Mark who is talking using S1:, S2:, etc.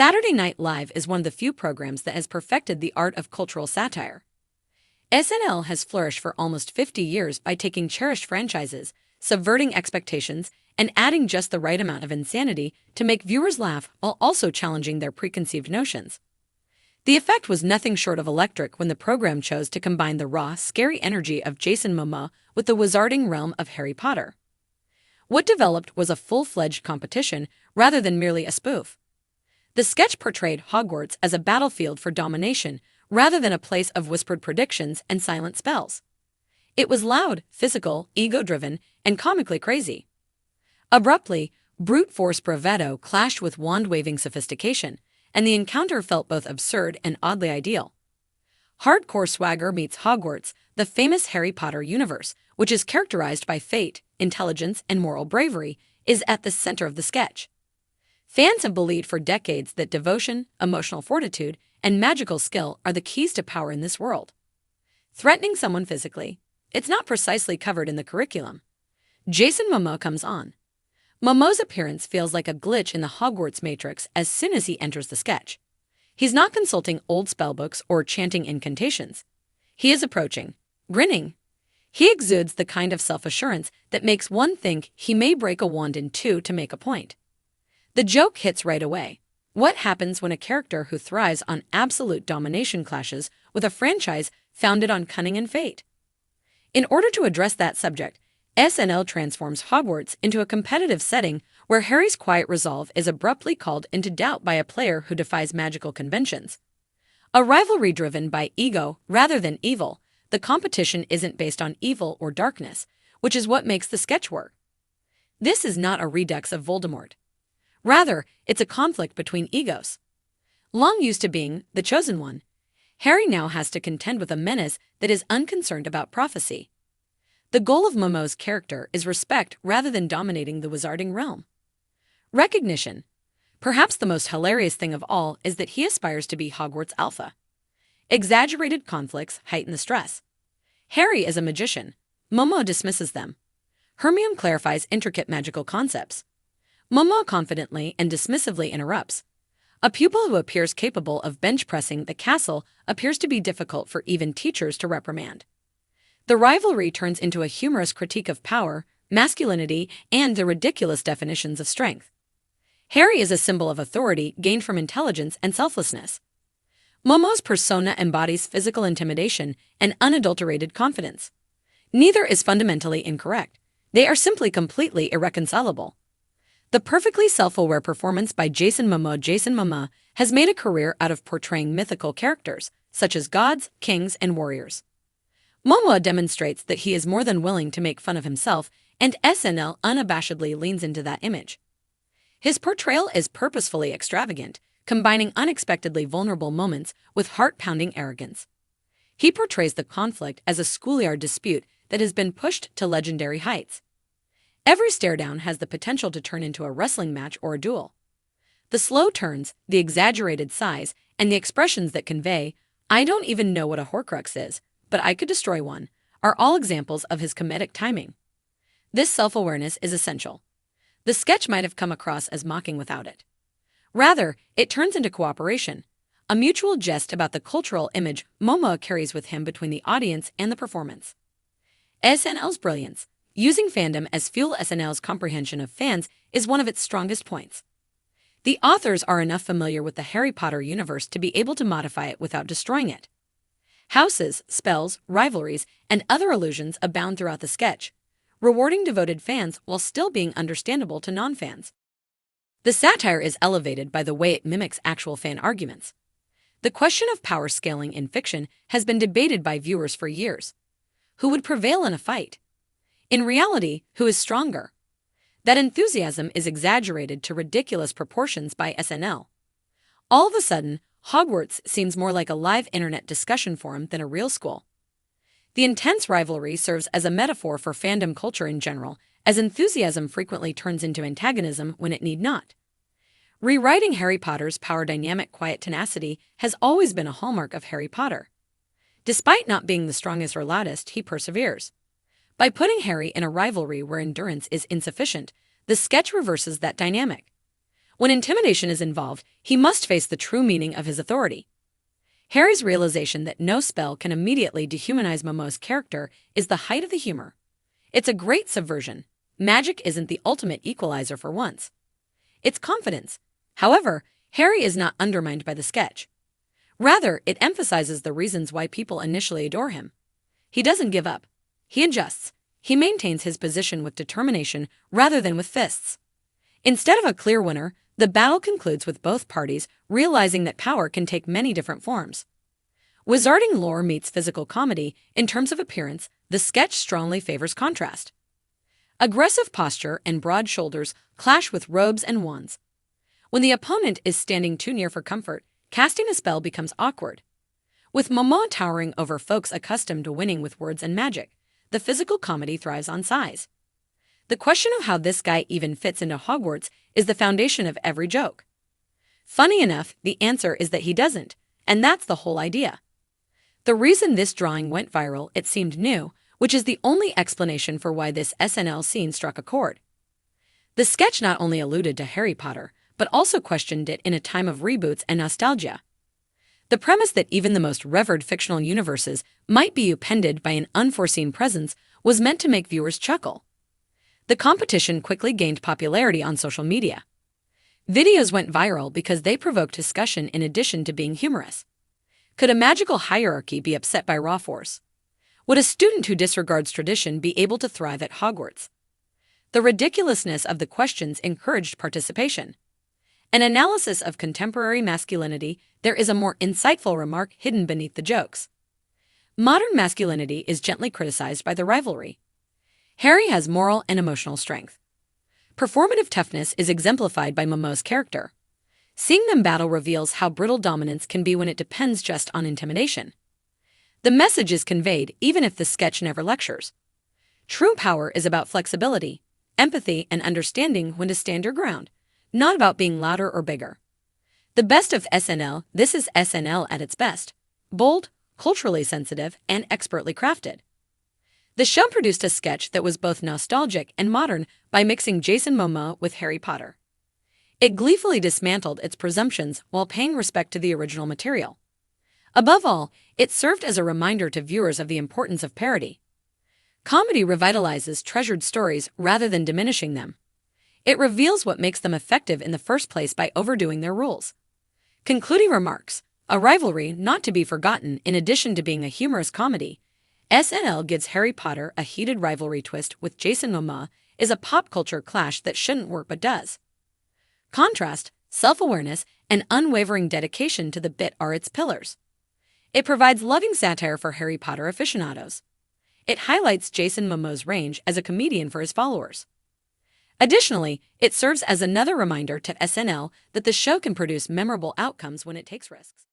S1: Saturday Night Live is one of the few programs that has perfected the art of cultural satire. SNL has flourished for almost 50 years by taking cherished franchises, subverting expectations, and adding just the right amount of insanity to make viewers laugh while also challenging their preconceived notions. The effect was nothing short of electric when the program chose to combine the raw, scary energy of Jason Momoa with the wizarding realm of Harry Potter. What developed was a full-fledged competition rather than merely a spoof. The sketch portrayed Hogwarts as a battlefield for domination rather than a place of whispered predictions and silent spells. It was loud, physical, ego-driven, and comically crazy. Abruptly, brute force bravado clashed with wand-waving sophistication, and the encounter felt both absurd and oddly ideal. Hardcore swagger meets Hogwarts, the famous Harry Potter universe, which is characterized by fate, intelligence, and moral bravery, is at the center of the sketch. Fans have believed for decades that devotion, emotional fortitude, and magical skill are the keys to power in this world. Threatening someone physically, it's not precisely covered in the curriculum. Jason Momoa comes on. Momoa's appearance feels like a glitch in the Hogwarts matrix as soon as he enters the sketch. He's not consulting old spellbooks or chanting incantations. He is approaching, grinning. He exudes the kind of self-assurance that makes one think he may break a wand in two to make a point. The joke hits right away. What happens when a character who thrives on absolute domination clashes with a franchise founded on cunning and fate? In order to address that subject, SNL transforms Hogwarts into a competitive setting where Harry's quiet resolve is abruptly called into doubt by a player who defies magical conventions. A rivalry driven by ego rather than evil, the competition isn't based on evil or darkness, which is what makes the sketch work. This is not a redux of Voldemort. Rather, it's a conflict between egos. Long used to being the chosen one, Harry now has to contend with a menace that is unconcerned about prophecy. The goal of Momoa's character is respect rather than dominating the wizarding realm. Recognition. Perhaps the most hilarious thing of all is that he aspires to be Hogwarts Alpha. Exaggerated conflicts heighten the stress. Harry is a magician. Momoa dismisses them. Hermione clarifies intricate magical concepts. Momoa confidently and dismissively interrupts. A pupil who appears capable of bench-pressing the castle appears to be difficult for even teachers to reprimand. The rivalry turns into a humorous critique of power, masculinity, and the ridiculous definitions of strength. Harry is a symbol of authority gained from intelligence and selflessness. Momoa's persona embodies physical intimidation and unadulterated confidence. Neither is fundamentally incorrect. They are simply completely irreconcilable. The perfectly self-aware performance by Jason Momoa has made a career out of portraying mythical characters, such as gods, kings, and warriors. Momoa demonstrates that he is more than willing to make fun of himself, and SNL unabashedly leans into that image. His portrayal is purposefully extravagant, combining unexpectedly vulnerable moments with heart-pounding arrogance. He portrays the conflict as a schoolyard dispute that has been pushed to legendary heights. Every stare-down has the potential to turn into a wrestling match or a duel. The slow turns, the exaggerated sighs, and the expressions that convey, "I don't even know what a Horcrux is, but I could destroy one," are all examples of his comedic timing. This self-awareness is essential. The sketch might have come across as mocking without it. Rather, it turns into cooperation, a mutual jest about the cultural image Momoa carries with him between the audience and the performance. SNL's brilliance, using fandom as fuel. SNL's comprehension of fans is one of its strongest points. The authors are enough familiar with the Harry Potter universe to be able to modify it without destroying it. Houses, spells, rivalries, and other allusions abound throughout the sketch, rewarding devoted fans while still being understandable to non-fans. The satire is elevated by the way it mimics actual fan arguments. The question of power scaling in fiction has been debated by viewers for years. Who would prevail in a fight? In reality, who is stronger? That enthusiasm is exaggerated to ridiculous proportions by SNL. All of a sudden, Hogwarts seems more like a live internet discussion forum than a real school. The intense rivalry serves as a metaphor for fandom culture in general, as enthusiasm frequently turns into antagonism when it need not. Rewriting Harry Potter's power dynamic quiet tenacity has always been a hallmark of Harry Potter. Despite not being the strongest or loudest, he perseveres. By putting Harry in a rivalry where endurance is insufficient, the sketch reverses that dynamic. When intimidation is involved, he must face the true meaning of his authority. Harry's realization that no spell can immediately dehumanize Momoa's character is the height of the humor. It's a great subversion. Magic isn't the ultimate equalizer for once. It's confidence. However, Harry is not undermined by the sketch. Rather, it emphasizes the reasons why people initially adore him. He doesn't give up. He adjusts. He maintains his position with determination rather than with fists. Instead of a clear winner, the battle concludes with both parties realizing that power can take many different forms. Wizarding lore meets physical comedy. In terms of appearance, the sketch strongly favors contrast. Aggressive posture and broad shoulders clash with robes and wands. When the opponent is standing too near for comfort, casting a spell becomes awkward. With Momoa towering over folks accustomed to winning with words and magic, the physical comedy thrives on size. The question of how this guy even fits into Hogwarts is the foundation of every joke. Funny enough, the answer is that he doesn't, and that's the whole idea. The reason this drawing went viral, it seemed new, which is the only explanation for why this SNL scene struck a chord. The sketch not only alluded to Harry Potter, but also questioned it in a time of reboots and nostalgia. The premise that even the most revered fictional universes might be upended by an unforeseen presence was meant to make viewers chuckle. The competition quickly gained popularity on social media. Videos went viral because they provoked discussion in addition to being humorous. Could a magical hierarchy be upset by raw force? Would a student who disregards tradition be able to thrive at Hogwarts? The ridiculousness of the questions encouraged participation. An analysis of contemporary masculinity, there is a more insightful remark hidden beneath the jokes. Modern masculinity is gently criticized by the rivalry. Harry has moral and emotional strength. Performative toughness is exemplified by Momoa's character. Seeing them battle reveals how brittle dominance can be when it depends just on intimidation. The message is conveyed even if the sketch never lectures. True power is about flexibility, empathy, and understanding when to stand your ground, not about being louder or bigger. The best of SNL, this is SNL at its best. Bold, culturally sensitive, and expertly crafted. The show produced a sketch that was both nostalgic and modern by mixing Jason Momoa with Harry Potter. It gleefully dismantled its presumptions while paying respect to the original material. Above all, it served as a reminder to viewers of the importance of parody. Comedy revitalizes treasured stories rather than diminishing them. It reveals what makes them effective in the first place by overdoing their rules. Concluding remarks, a rivalry not to be forgotten. In addition to being a humorous comedy, SNL gives Harry Potter a heated rivalry twist with Jason Momoa is a pop culture clash that shouldn't work but does. Contrast, self-awareness, and unwavering dedication to the bit are its pillars. It provides loving satire for Harry Potter aficionados. It highlights Jason Momoa's range as a comedian for his followers. Additionally, it serves as another reminder to SNL that the show can produce memorable outcomes when it takes risks.